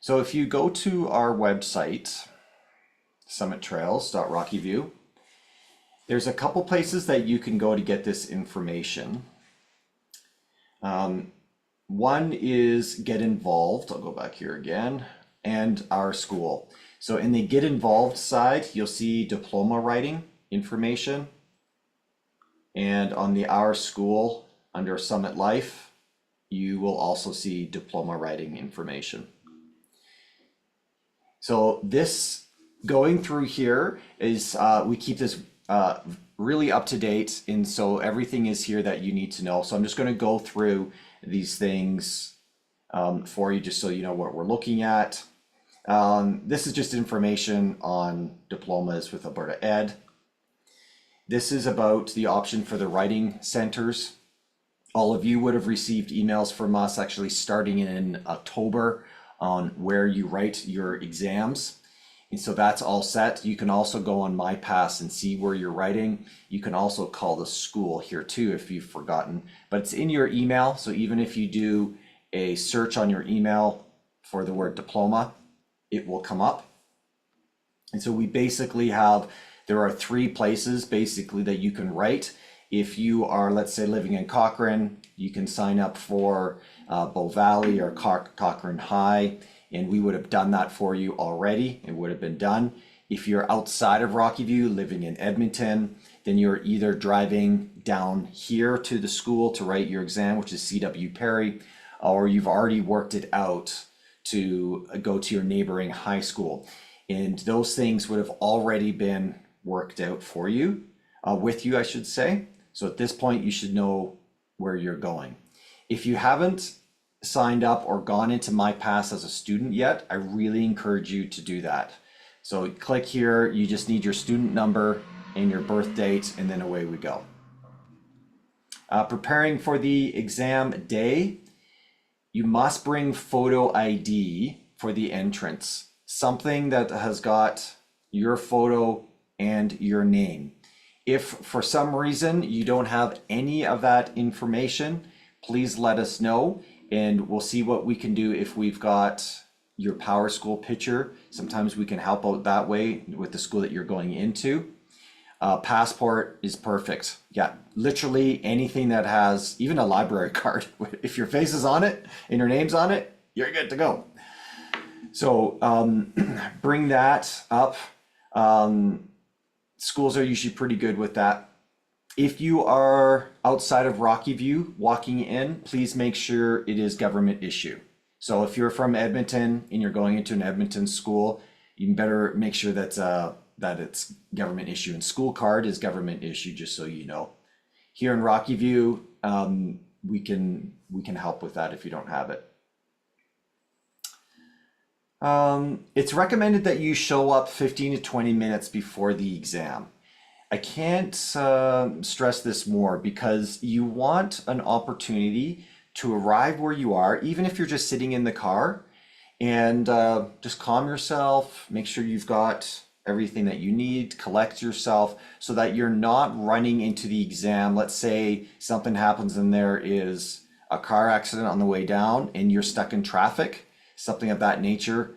So if you go to our website, summittrails.rockyview, there's a couple places that you can go to get this information. One is Get Involved. I'll go back here again, and Our School. So in the Get Involved side, you'll see diploma writing information. And on the Our School, under Summit Life, you will also see diploma writing information. So this going through here is, we keep this really up to date, and so everything is here that you need to know. So I'm just going to go through these things for you, just so you know what we're looking at. This is just information on diplomas with Alberta Ed. This is about the option for the writing centers. All of you would have received emails from us actually starting in October on where you write your exams. And so that's all set. You can also go on MyPass and see where you're writing. You can also call the school here too if you've forgotten, but it's in your email. So even if you do a search on your email for the word diploma, it will come up. And so we basically have, there are 3 places basically that you can write. If you are, let's say, living in Cochrane, you can sign up for Bow Valley or Cochrane High, and we would have done that for you already. It would have been done. If you're outside of Rocky View, living in Edmonton, then you're either driving down here to the school to write your exam, which is C.W. Perry, or you've already worked it out to go to your neighboring high school. And those things would have already been worked out for you, with you, I should say. So at this point, you should know where you're going. If you haven't signed up or gone into MyPass as a student yet, I really encourage you to do that. So click here, you just need your student number and your birth date, and then away we go. Preparing for the exam day, you must bring photo ID for the entrance, something that has got your photo and your name. If for some reason you don't have any of that information, please let us know, and we'll see what we can do. If we've got your Power School picture, sometimes we can help out that way with the school that you're going into. Passport is perfect. Yeah, literally anything that has, even a library card, if your face is on it and your name's on it, you're good to go. So bring that up. Schools are usually pretty good with that. If you are outside of Rocky View walking in, please make sure it is government issue. So if you're from Edmonton and you're going into an Edmonton school, you better make sure that that it's government issue, and school card is government issue, just so you know. Here in Rocky View, we can help with that if you don't have it. It's recommended that you show up 15 to 20 minutes before the exam. I can't stress this more, because you want an opportunity to arrive where you are, even if you're just sitting in the car, and just calm yourself, make sure you've got everything that you need, collect yourself so that you're not running into the exam. Let's say something happens and there is a car accident on the way down and you're stuck in traffic, something of that nature,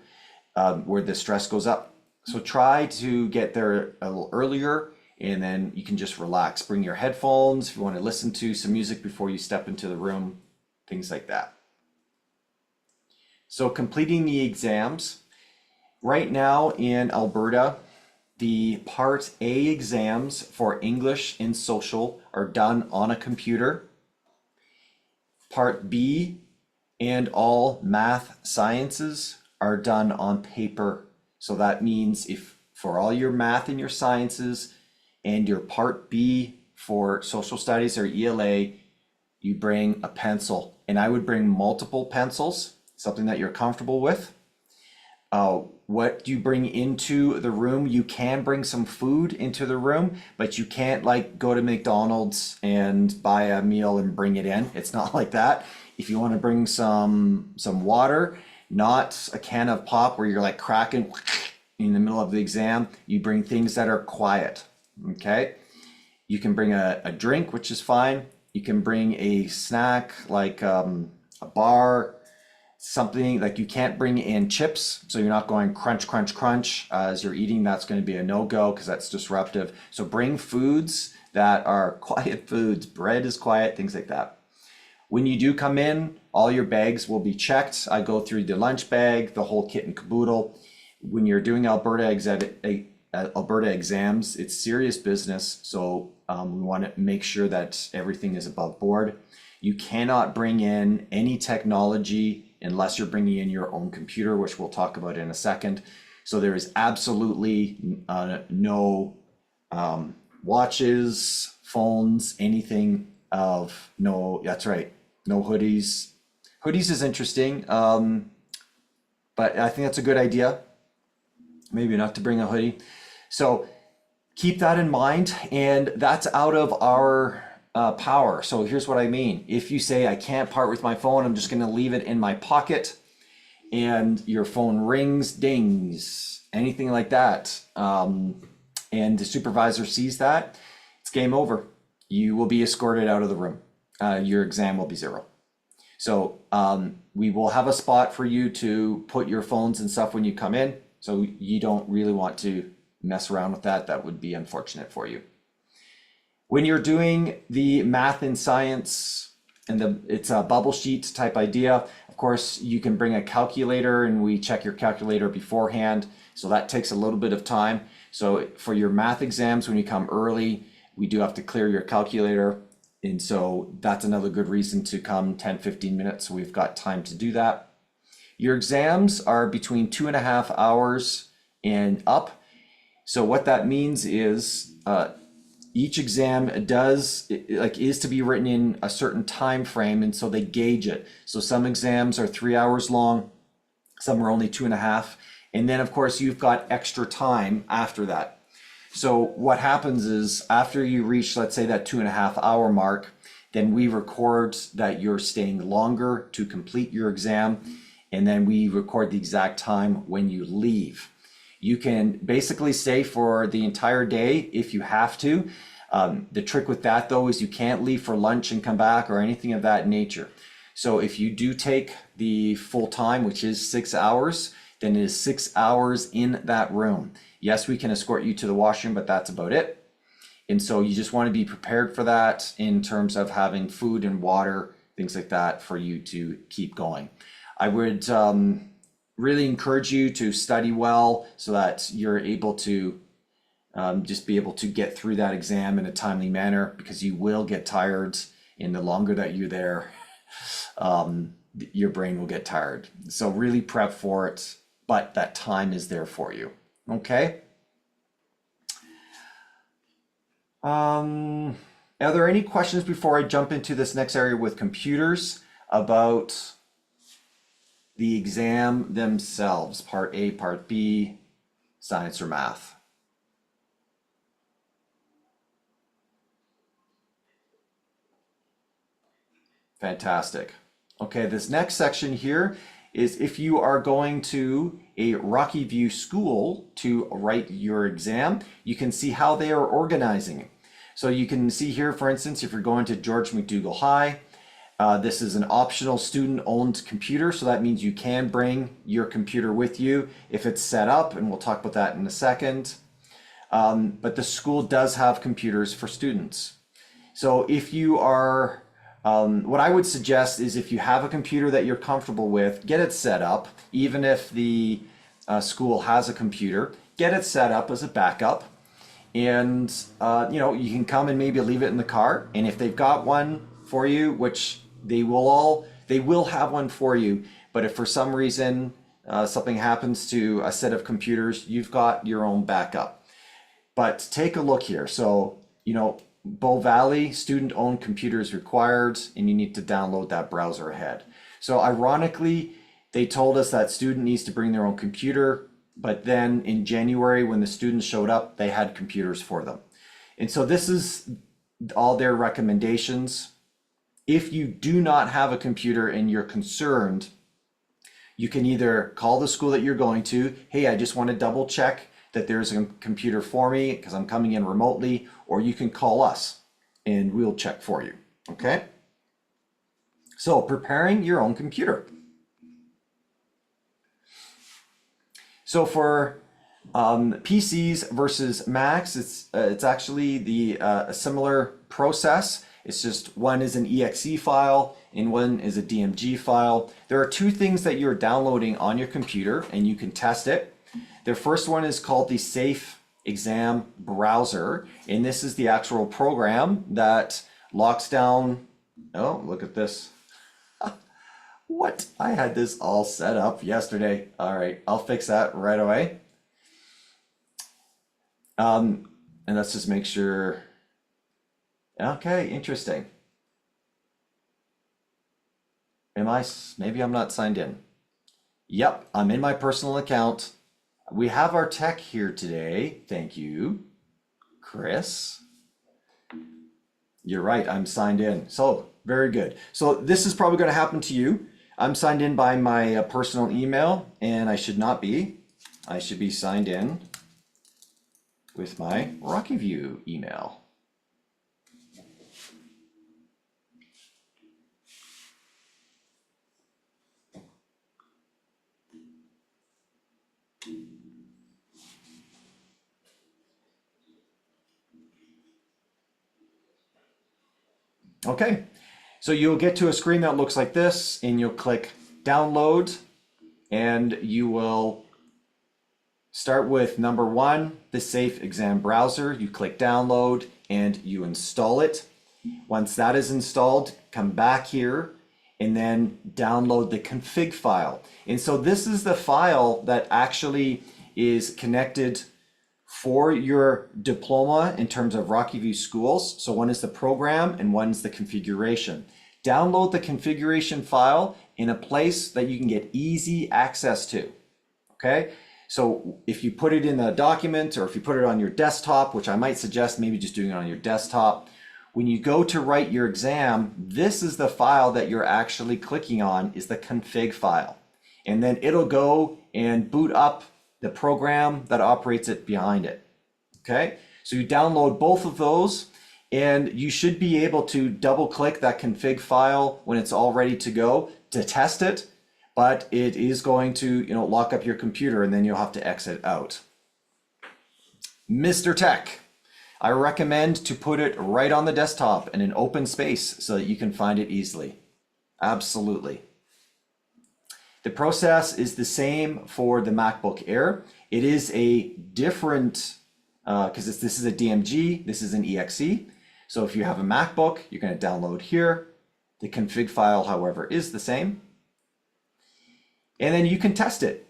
where the stress goes up. So try to get there a little earlier, and then you can just relax. Bring your headphones if you want to listen to some music before you step into the room, things like that. So completing the exams. Right now in Alberta, the Part A exams for English and Social are done on a computer. Part B and all math sciences are done on paper. So that means if for all your math and your sciences and your Part B for social studies or ELA, you bring a pencil. And I would bring multiple pencils, something that you're comfortable with. What you bring into the room, you can bring some food into the room, but you can't like go to McDonald's and buy a meal and bring it in. It's not like that. If you want to bring some water, not a can of pop where you're like cracking in the middle of the exam, you bring things that are quiet, okay? You can bring a drink, which is fine. You can bring a snack like a bar, Something like you can't bring in chips, so you're not going crunch, crunch, crunch as you're eating. That's going to be a no-go because that's disruptive. So bring foods that are quiet foods. Bread is quiet, things like that. When you do come in, all your bags will be checked. I go through the lunch bag, the whole kit and caboodle. When you're doing Alberta exams, it's serious business. So we want to make sure that everything is above board. You cannot bring in any technology unless you're bringing in your own computer, which we'll talk about in a second. So there is absolutely no watches, phones, anything of no, that's right, no hoodies. Hoodies is interesting, but I think that's a good idea. Maybe not to bring a hoodie. So keep that in mind, and that's out of our power. So here's what I mean. If you say, I can't part with my phone, I'm just going to leave it in my pocket, and your phone rings, dings, anything like that, and the supervisor sees that, it's game over. You will be escorted out of the room. Your exam will be zero. So we will have a spot for you to put your phones and stuff when you come in. So you don't really want to mess around with that. That would be unfortunate for you. When you're doing the math and science, and it's a bubble sheet type idea, of course, you can bring a calculator, and we check your calculator beforehand. So that takes a little bit of time. So for your math exams, when you come early, we do have to clear your calculator. And so that's another good reason to come 10-15 minutes. So we've got time to do that. Your exams are between 2.5 hours and up. So what that means is each exam is to be written in a certain time frame, and so they gauge it. So some exams are 3 hours long, some are only 2.5, and then of course you've got extra time after that. So what happens is after you reach, let's say, that 2.5 hour mark, then we record that you're staying longer to complete your exam, and then we record the exact time when you leave. You can basically stay for the entire day if you have to. The trick with that though is you can't leave for lunch and come back or anything of that nature. So if you do take the full time, which is 6 hours, then it is 6 hours in that room. Yes, we can escort you to the washroom, but that's about it. And so you just want to be prepared for that in terms of having food and water, things like that for you to keep going. I would really encourage you to study well so that you're able to just be able to get through that exam in a timely manner, because you will get tired, and the longer that you're there, your brain will get tired. So really prep for it, but that time is there for you. Okay. Are there any questions before I jump into this next area with computers about the exam themselves, part A, part B, science or math? Fantastic. Okay, this next section here is if you are going to a Rocky View school to write your exam, you can see how they are organizing it. So you can see here, for instance, if you're going to George McDougall High, this is an optional student-owned computer, so that means you can bring your computer with you if it's set up, and we'll talk about that in a second. But the school does have computers for students. So if you are, what I would suggest is if you have a computer that you're comfortable with, get it set up. Even if the school has a computer, get it set up as a backup. And you can come and maybe leave it in the car. And if they've got one for you, which they will have one for you. But if for some reason something happens to a set of computers, you've got your own backup. But take a look here. So, Bow Valley student-owned computers required, and you need to download that browser ahead. So ironically, they told us that student needs to bring their own computer, but then in January when the students showed up, they had computers for them. And so this is all their recommendations. If you do not have a computer and you're concerned, you can either call the school that you're going to, hey, I just want to double check that there's a computer for me because I'm coming in remotely, or you can call us and we'll check for you, okay? So preparing your own computer. So for PCs versus Macs, it's actually the a similar process. It's just one is an exe file and one is a DMG file. There are two things that you're downloading on your computer and you can test it. The first one is called the Safe Exam Browser, and this is the actual program that locks down. Oh, look at this. What? I had this all set up yesterday. All right, I'll fix that right away. And let's just make sure. Okay, interesting. Maybe I'm not signed in. Yep, I'm in my personal account. We have our tech here today. Thank you, Chris. You're right, I'm signed in. So, very good. So this is probably going to happen to you. I'm signed in by my personal email, and I should not be. I should be signed in with my RockyView email. Okay, so you'll get to a screen that looks like this, and you'll click download, and you will start with number one, the Safe Exam Browser. You click download and you install it. Once that is installed, come back here and then download the config file. And so this is the file that actually is connected for your diploma in terms of RockyView schools. So one is the program and one's the configuration. Download the configuration file in a place that you can get easy access to, okay? So if you put it in a document or if you put it on your desktop, which I might suggest maybe just doing it on your desktop, when you go to write your exam, this is the file that you're actually clicking on, is the config file. And then it'll go and boot up the program that operates it behind it. Okay, so you download both of those and you should be able to double click that config file when it's all ready to go to test it, but it is going to, lock up your computer and then you'll have to exit out. Mr. Tech, I recommend to put it right on the desktop in an open space so that you can find it easily. Absolutely. The process is the same for the MacBook Air. It is a different, because this is a DMG, this is an exe. So if you have a MacBook, you're going to download here. The config file, however, is the same. And then you can test it.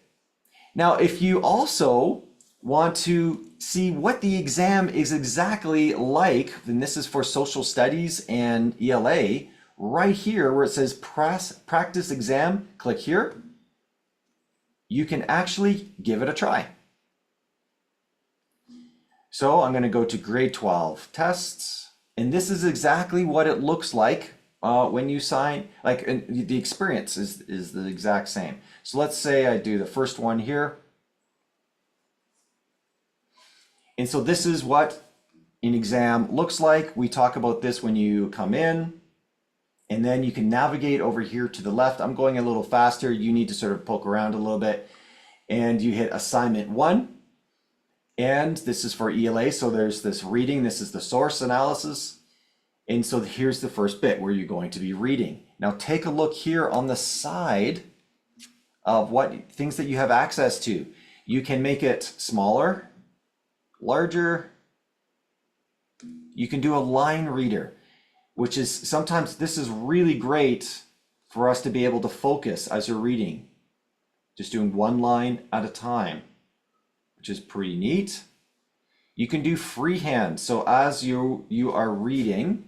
Now, if you also want to see what the exam is exactly like, then this is for social studies and ELA. Right here where it says practice exam, click here. You can actually give it a try. So I'm going to go to grade 12 tests, and this is exactly what it looks like when you sign, the experience is the exact same. So let's say I do the first one here. And so this is what an exam looks like. We talk about this when you come in. And then you can navigate over here to the left. I'm going a little faster. You need to sort of poke around a little bit. And you hit assignment 1. And this is for ELA. So there's this reading. This is the source analysis. And so here's the first bit where you're going to be reading. Now take a look here on the side of what things that you have access to. You can make it smaller, larger. You can do a line reader, which is sometimes this is really great for us to be able to focus as you're reading, just doing one line at a time, which is pretty neat. You can do freehand. So as you are reading,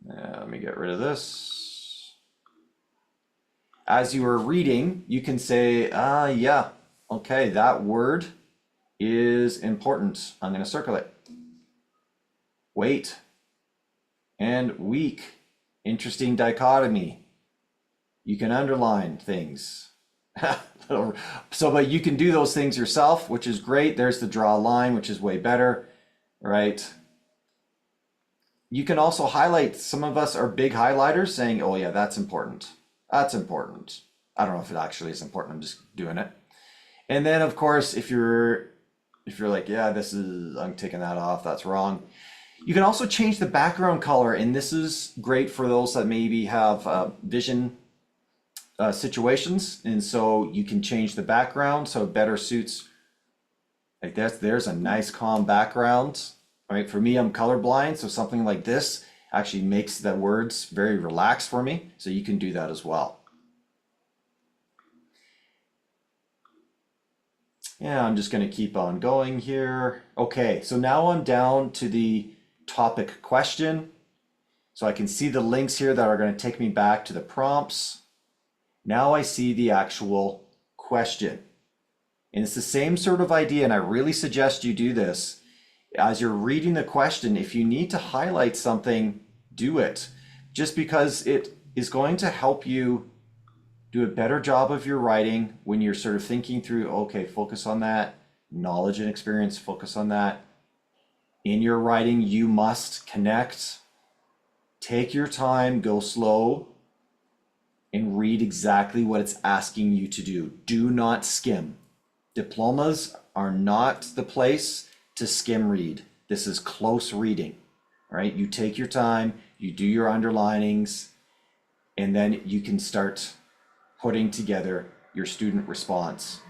let me get rid of this. As you are reading, you can say, yeah, okay, that word is important. I'm going to circle it. Wait. And weak. Interesting dichotomy. You can underline things. But you can do those things yourself, which is great. There's the draw line, which is way better, right? You can also highlight. Some of us are big highlighters saying, oh yeah, that's important. That's important. I don't know if it actually is important. I'm just doing it. And then of course, if you're like, yeah, I'm taking that off, that's wrong. You can also change the background color, and this is great for those that maybe have vision situations. And so you can change the background so it better suits, like there's a nice calm background, right? For me, I'm colorblind, so something like this actually makes the words very relaxed for me. So you can do that as well. Yeah, I'm just going to keep on going here. Okay, so now I'm down to the topic question. So I can see the links here that are going to take me back to the prompts. Now I see the actual question. And it's the same sort of idea, and I really suggest you do this. As you're reading the question, if you need to highlight something, do it. Just because it is going to help you do a better job of your writing when you're sort of thinking through, okay, focus on that, knowledge and experience, focus on that. In your writing, you must connect, take your time, go slow, and read exactly what it's asking you to do. Do not skim. Diplomas are not the place to skim read. This is close reading, right? You take your time, you do your underlinings, and then you can start putting together your student response.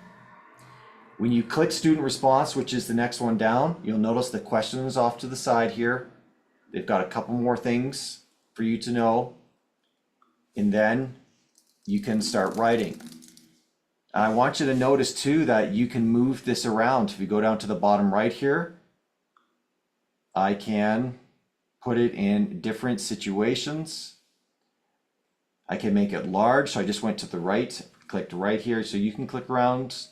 When you click student response, which is the next one down, you'll notice the question is off to the side here. They've got a couple more things for you to know, and then you can start writing. And I want you to notice too that you can move this around. If you go down to the bottom right here, I can put it in different situations. I can make it large, so I just went to the right, clicked right here, so you can click around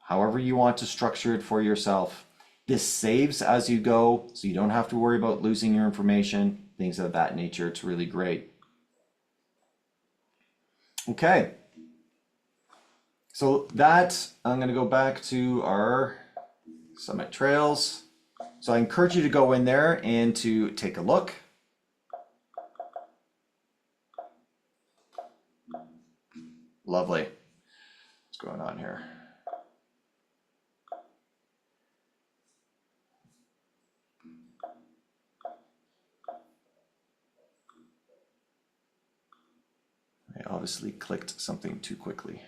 however you want to structure it for yourself. This saves as you go, so you don't have to worry about losing your information, things of that nature. It's really great. Okay, so that, I'm going to go back to our Summit Trails. So I encourage you to go in there and to take a look. Lovely. What's going on here? I obviously clicked something too quickly.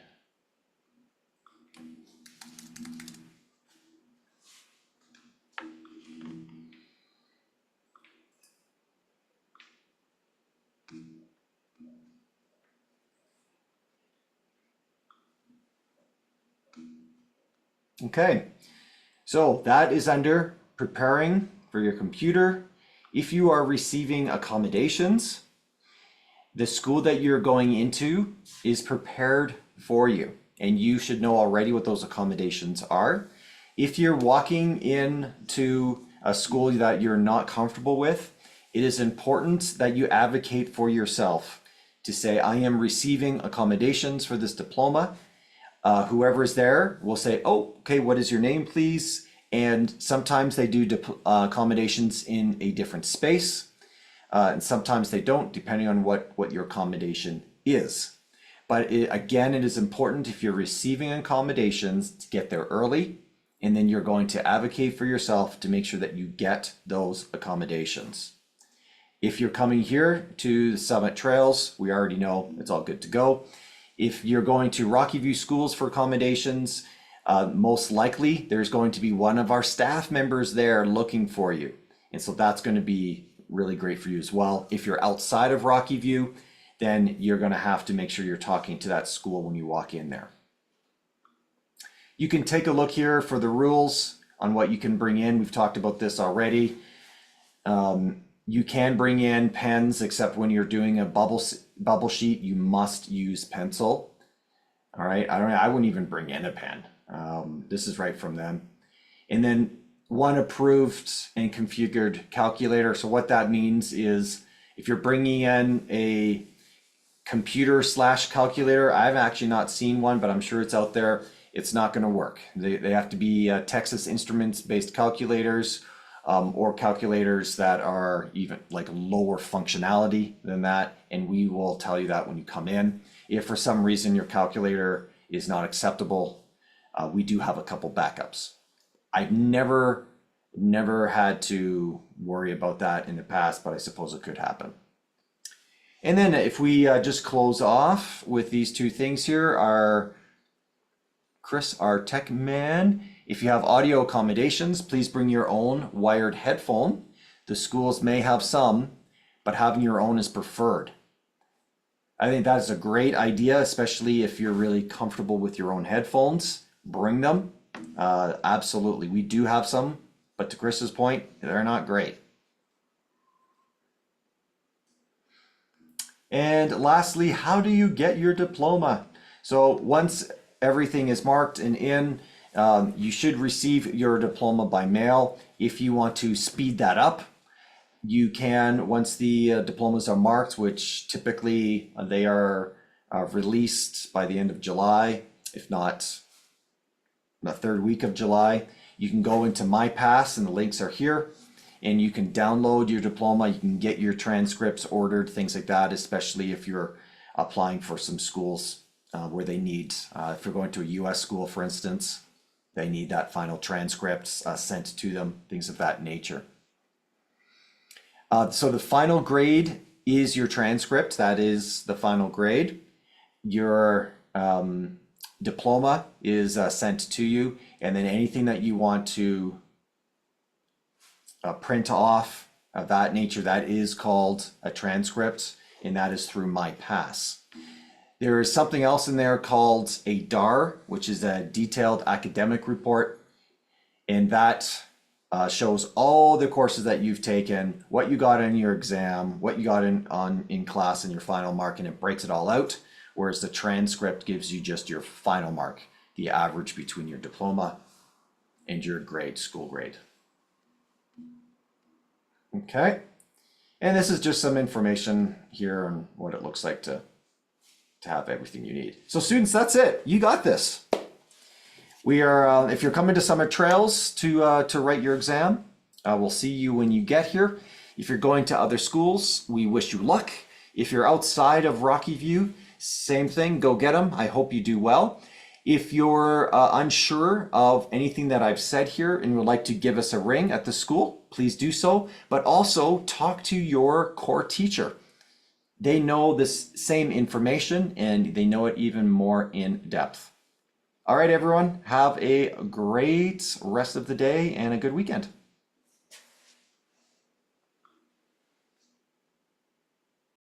Okay, so that is under preparing for your computer. If you are receiving accommodations, the school that you're going into is prepared for you, and you should know already what those accommodations are. If you're walking into a school that you're not comfortable with, it is important that you advocate for yourself to say, I am receiving accommodations for this diploma. Whoever is there will say, oh, okay, what is your name, please? And sometimes they do accommodations in a different space. And sometimes they don't, depending on what your accommodation is. But again, it is important if you're receiving accommodations to get there early, and then you're going to advocate for yourself to make sure that you get those accommodations. If you're coming here to the Summit Trails, we already know it's all good to go. If you're going to Rocky View Schools for accommodations, most likely there's going to be one of our staff members there looking for you. And so that's going to be really great for you as well. If you're outside of Rocky View, then you're going to have to make sure you're talking to that school when you walk in there. You can take a look here for the rules on what you can bring in. We've talked about this already. You can bring in pens, except when you're doing a bubble sheet, you must use pencil. All right, I wouldn't even bring in a pen. This is right from them. And then one approved and configured calculator. So what that means is if you're bringing in a computer / calculator, I've actually not seen one, but I'm sure it's out there. It's not going to work. They have to be Texas Instruments based calculators, or calculators that are even like lower functionality than that. And we will tell you that when you come in. If for some reason your calculator is not acceptable, we do have a couple backups. I've never had to worry about that in the past, but I suppose it could happen. And then if we just close off with these two things here, Chris, our tech man, if you have audio accommodations, please bring your own wired headphone. The schools may have some, but having your own is preferred. I think that is a great idea, especially if you're really comfortable with your own headphones. Bring them. Absolutely. We do have some, but to Chris's point, they're not great. And lastly, how do you get your diploma? So once everything is marked and in, you should receive your diploma by mail. If you want to speed that up, you can, once the diplomas are marked, which typically they are released by the end of July, if not the third week of July, you can go into My Pass, and the links are here, and you can download your diploma. You can get your transcripts ordered, things like that, especially if you're applying for some schools where they need, if you're going to a US school, for instance, they need that final transcript sent to them, things of that nature. So the final grade is your transcript. That is the final grade. Your diploma is sent to you, and then anything that you want to print off of that nature, that is called a transcript, and that is through My Pass. There is something else in there called a DAR, which is a detailed academic report, and that shows all the courses that you've taken, what you got in your exam, what you got in class, and your final mark, and it breaks it all out. Whereas the transcript gives you just your final mark, the average between your diploma and your grade, school grade. Okay, and this is just some information here on what it looks like to have everything you need. So students, that's it. You got this. We are, if you're coming to Summit Trails to write your exam, we'll see you when you get here. If you're going to other schools, we wish you luck. If you're outside of Rocky View, same thing, go get them. I hope you do well. If you're unsure of anything that I've said here and would like to give us a ring at the school, please do so. But also talk to your core teacher. They know this same information and they know it even more in depth. All right, everyone, have a great rest of the day and a good weekend.